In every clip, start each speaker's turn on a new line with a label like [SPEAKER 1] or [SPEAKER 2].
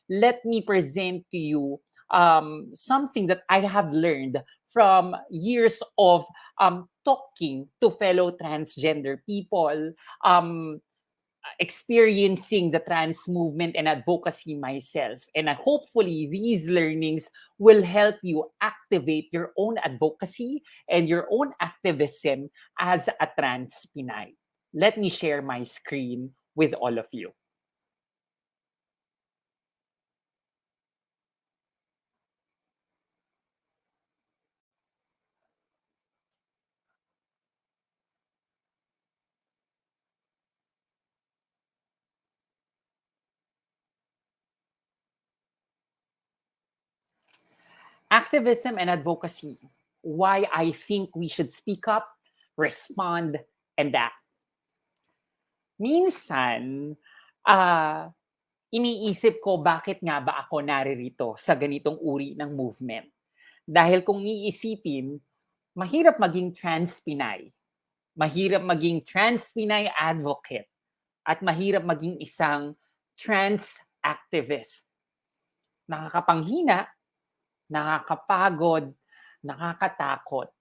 [SPEAKER 1] let me present to you something that I have learned from years of talking to fellow transgender people, um, experiencing the trans movement and advocacy myself. And hopefully, these learnings will help you activate your own advocacy and your own activism as a trans Pinay. Let me share my screen with all of you. Activism and advocacy. Why I think we should speak up, respond, and act. Minsan, ah, iniisip ko bakit nga ba ako naririto sa ganitong uri ng movement. Dahil kung iisipin, mahirap maging trans Pinay, mahirap maging trans Pinay advocate, at mahirap maging isang trans activist. Nakakapanghina, nakakapagod, nakakatakot.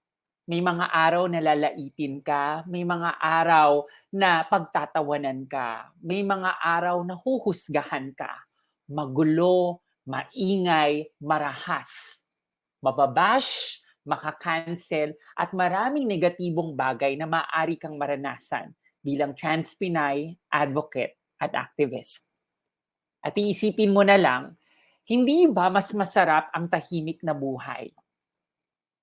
[SPEAKER 1] May mga araw na lalaitin ka, may mga araw na pagtatawanan ka, may mga araw na huhusgahan ka. Magulo, maingay, marahas, mababash, makakancel, at maraming negatibong bagay na maaari kang maranasan bilang trans Pinay, advocate, at activist. At iisipin mo na lang, hindi ba mas masarap ang tahimik na buhay?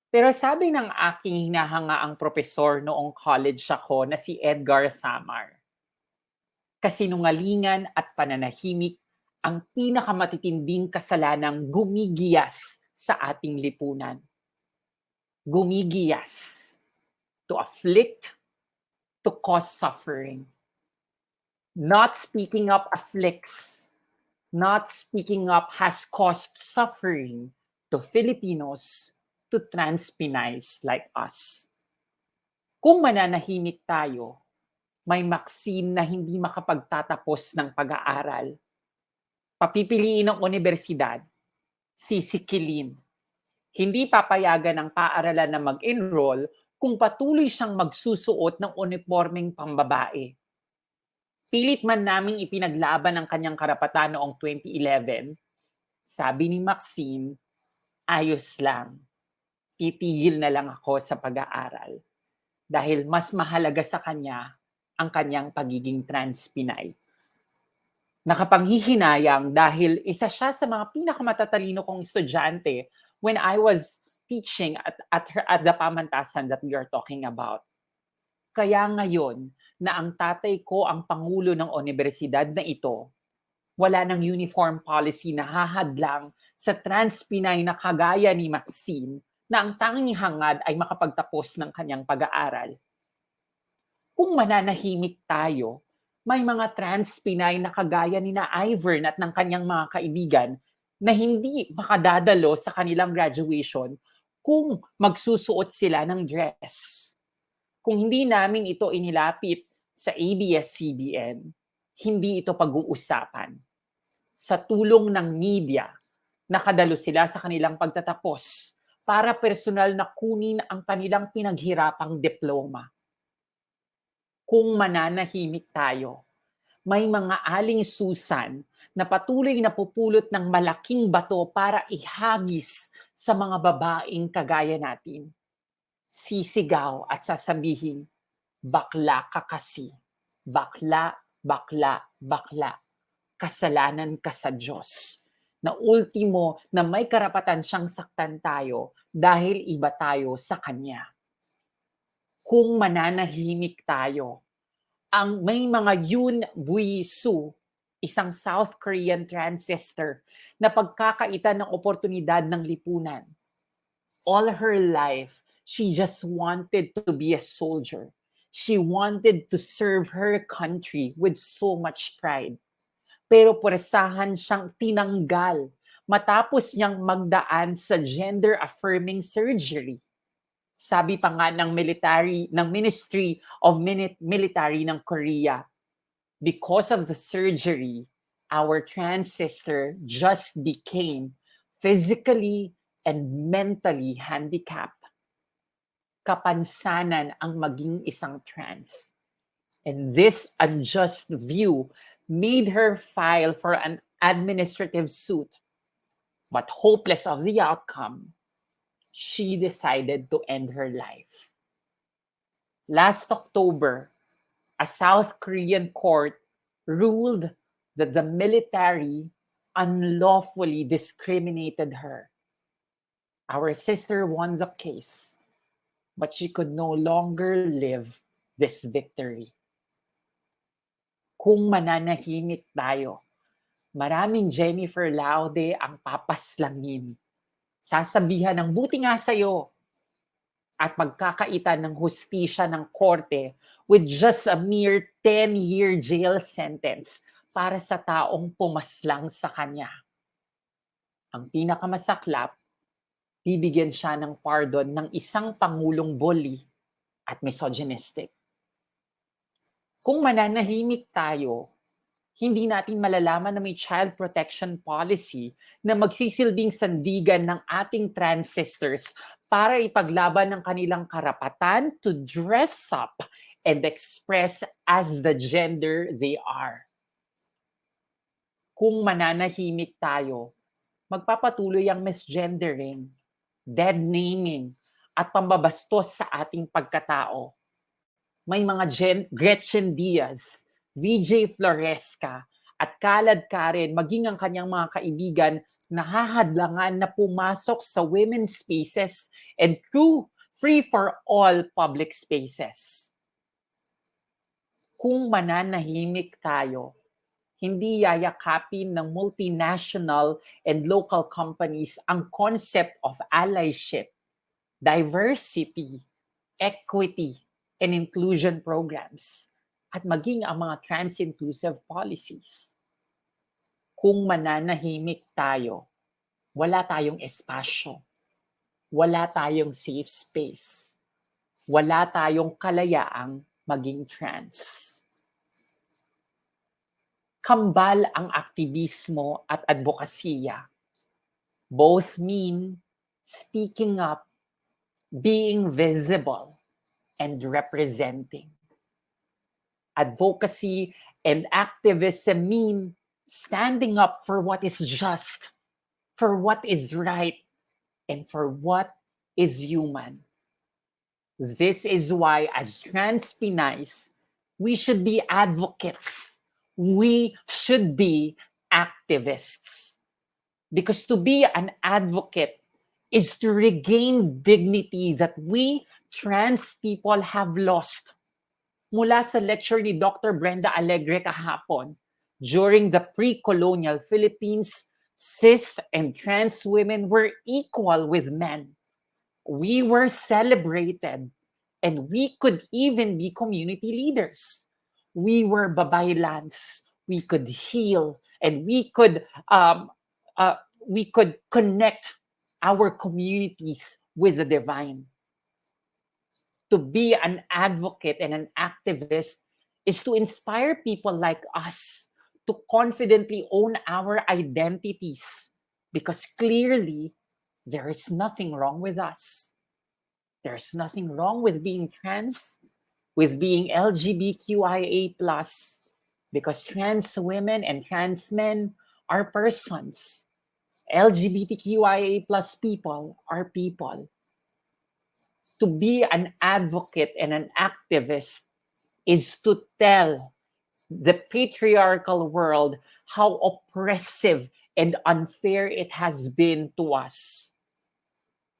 [SPEAKER 1] Pero sabi ng aking hinahangaang propesor noong college ako na si Edgar Samar, kasinungalingan at pananahimik ang pinakamatitinding kasalanang gumigiyas sa ating lipunan. Gumigiyas. To afflict, to cause suffering. Not speaking up afflicts. Not speaking up has caused suffering to Filipinos, to trans Pinays like us. Kung mananahimik tayo, may Maxine na hindi makapagtatapos ng pag-aaral. Papipiliin ng universidad, sisikilin. Hindi papayagan ng paaralan na mag-enroll kung patuloy siyang magsusuot ng uniformeng pambabae. Pilit man naming ipinaglaban ang kanyang karapatan noong 2011, sabi ni Maxine, ayos lang. Titigil na lang ako sa pag-aaral dahil mas mahalaga sa kanya ang kanyang pagiging trans Pinay. Nakapanghihinayang dahil isa siya sa mga pinakamatatalino kong estudyante when I was teaching at the pamantasan that we are talking about. Kaya ngayon na ang tatay ko ang pangulo ng universidad na ito, wala ng uniform policy na hahadlang sa trans Pinay na kagaya ni Maxine na ang tanging hangad ay makapagtapos ng kanyang pag-aaral. Kung mananahimik tayo, may mga trans Pinay na kagaya ni na Ivern at ng kanyang mga kaibigan na hindi makadadalo sa kanilang graduation kung magsusuot sila ng dress. Kung hindi namin ito inilapit sa ABS-CBN, hindi ito pag-uusapan. Sa tulong ng media, nakadalo sila sa kanilang pagtatapos para personal na kunin ang kanilang pinaghirapang diploma. Kung mananahimik tayo, may mga aling susan na patuloy na pupulot ng malaking bato para ihagis sa mga babaeng kagaya natin. Sisigaw at sasabihin, bakla ka kasi. Bakla, bakla, bakla. Kasalanan ka sa Diyos. Na ultimo na may karapatan siyang saktan tayo dahil iba tayo sa Kanya. Kung mananahimik tayo, ang may mga Yoon Bui-soo, isang South Korean trans sister na pagkakaitan ng oportunidad ng lipunan. All her life, she just wanted to be a soldier. She wanted to serve her country with so much pride. Pero puresahan siyang tinanggal matapos niyang magdaan sa gender-affirming surgery. Sabi pa nga ng Ministry of Military ng Korea, because of the surgery, our trans sister just became physically and mentally handicapped. Kapansanan ang maging isang trans. And this unjust view made her file for an administrative suit. But hopeless of the outcome, she decided to end her life. Last October, a South Korean court ruled that the military unlawfully discriminated her. Our sister won the case, but she could no longer live this victory. Kung mananahimik tayo, maraming Jennifer Laude ang papaslangin. Sasabihan ng buti nga sa'yo at magkakaitan ng hustisya ng korte with just a mere 10-year jail sentence para sa taong pumaslang sa kanya. Ang pinakamasaklap, bibigyan siya ng pardon ng isang pangulong bully at misogynistic. Kung mananahimik tayo, hindi natin malalaman na may child protection policy na magsisilbing sandigan ng ating trans sisters para ipaglaban ng kanilang karapatan to dress up and express as the gender they are. Kung mananahimik tayo, magpapatuloy ang misgendering, dead naming, at pambabastos sa ating pagkatao. May mga Gretchen Diaz, VJ Floresca, at Kalad Karen, maging ang kanyang mga kaibigan, nahahadlangan na pumasok sa women's spaces and true free-for-all public spaces. Kung mananahimik tayo, hindi yayakapin ng multinational and local companies ang concept of allyship, diversity, equity, and inclusion programs, at maging ang mga trans-inclusive policies. Kung mananahimik tayo, wala tayong espasyo, wala tayong safe space, wala tayong kalayaang maging trans. Kambal ang aktivismo at advokasya. Both mean speaking up, being visible, and representing. Advocacy and activism mean standing up for what is just, for what is right, and for what is human. This is why, as trans Pinays, we should be advocates. We should be activists. Because to be an advocate is to regain dignity that we trans people have lost. Mula sa lecture ni Dr. Brenda Alegre kahapon, during the pre-colonial Philippines, cis and trans women were equal with men. We were celebrated, and we could even be community leaders. We were babaylans. We could heal, and we could connect our communities with the divine. To be an advocate and an activist is to inspire people like us to confidently own our identities, because clearly there is nothing wrong with us. There's nothing wrong with being trans, with being LGBTQIA+, because trans women and trans men are persons. LGBTQIA+ people are people. To be an advocate and an activist is to tell the patriarchal world how oppressive and unfair it has been to us.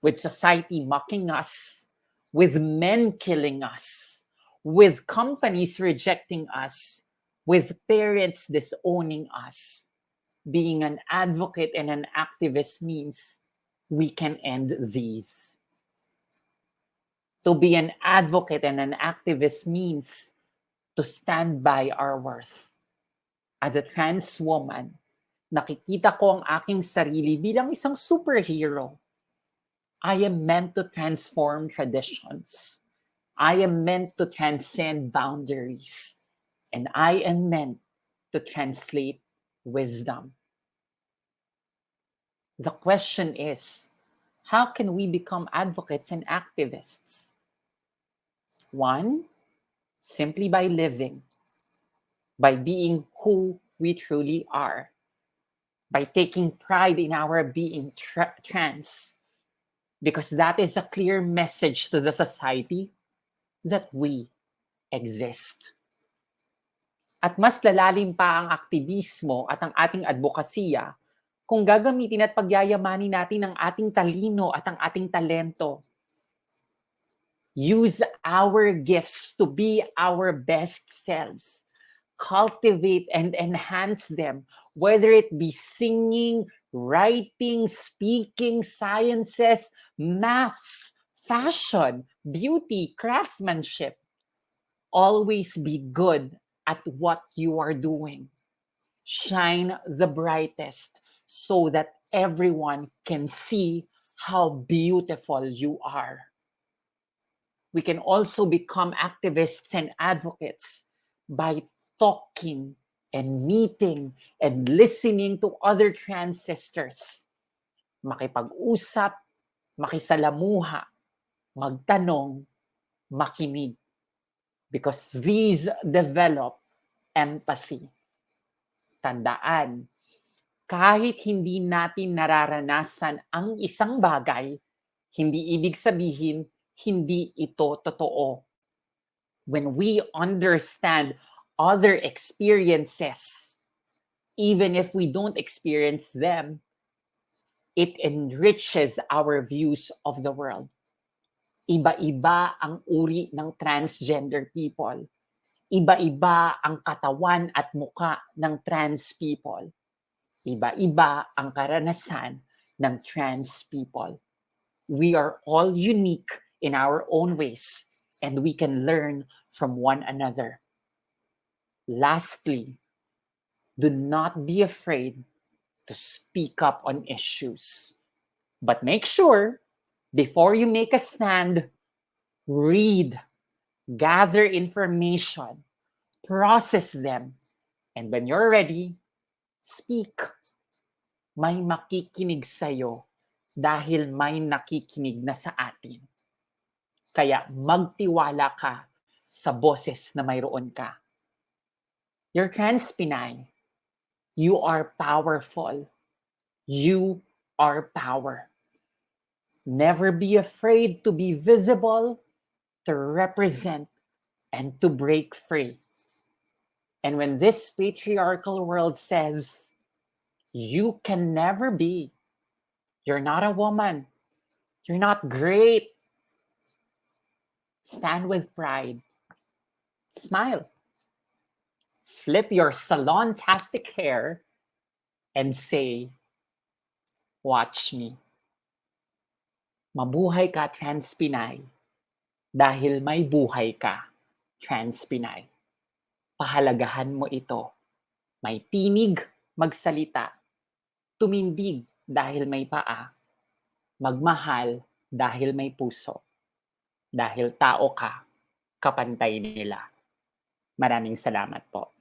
[SPEAKER 1] With society mocking us, with men killing us, with companies rejecting us, with parents disowning us. Being an advocate and an activist means we can end these. To be an advocate and an activist means to stand by our worth. As a trans woman, nakikita ko ang aking sarili bilang isang superhero. I am meant to transform traditions. I am meant to transcend boundaries. And I am meant to translate wisdom. The question is, how can we become advocates and activists? One, simply by living, by being who we truly are, by taking pride in our being trans, because that is a clear message to the society that we exist. At mas lalalim pa ang aktivismo at ang ating advokasya kung gagamitin at pagyayamanin natin ang ating talino at ang ating talento. Use our gifts to be our best selves. Cultivate and enhance them, whether it be singing, writing, speaking, sciences, maths, fashion, beauty, craftsmanship. Always be good at what you are doing. Shine the brightest so that everyone can see how beautiful you are. We can also become activists and advocates by talking and meeting and listening to other trans sisters. Makipag-usap, makisalamuha, magtanong, makinig. Because these develop empathy. Tandaan, kahit hindi natin nararanasan ang isang bagay, hindi ibig sabihin hindi ito totoo. When we understand other experiences, even if we don't experience them, it enriches our views of the world. Iba-iba ang uri ng transgender people. Iba-iba ang katawan at muka ng trans people. Iba-iba ang karanasan ng trans people. We are all unique in our own ways, and we can learn from one another. Lastly, do not be afraid to speak up on issues. But make sure, before you make a stand, read, gather information, process them, and when you're ready, speak. May makikinig sa'yo dahil may nakikinig na sa atin. Kaya magtiwala ka sa boses na mayroon ka. You're trans Pinay. You are powerful. You are power. Never be afraid to be visible, to represent, and to break free. And when this patriarchal world says, you can never be, you're not a woman, you're not great, stand with pride. Smile. Flip your salon-tastic hair and say, watch me. Mabuhay ka, Trans Pinay, dahil may buhay ka, Trans Pinay. Pahalagahan mo ito. May tinig, magsalita. Tumindig dahil may paa. Magmahal dahil may puso. Dahil tao ka, kapantay nila. Maraming salamat po.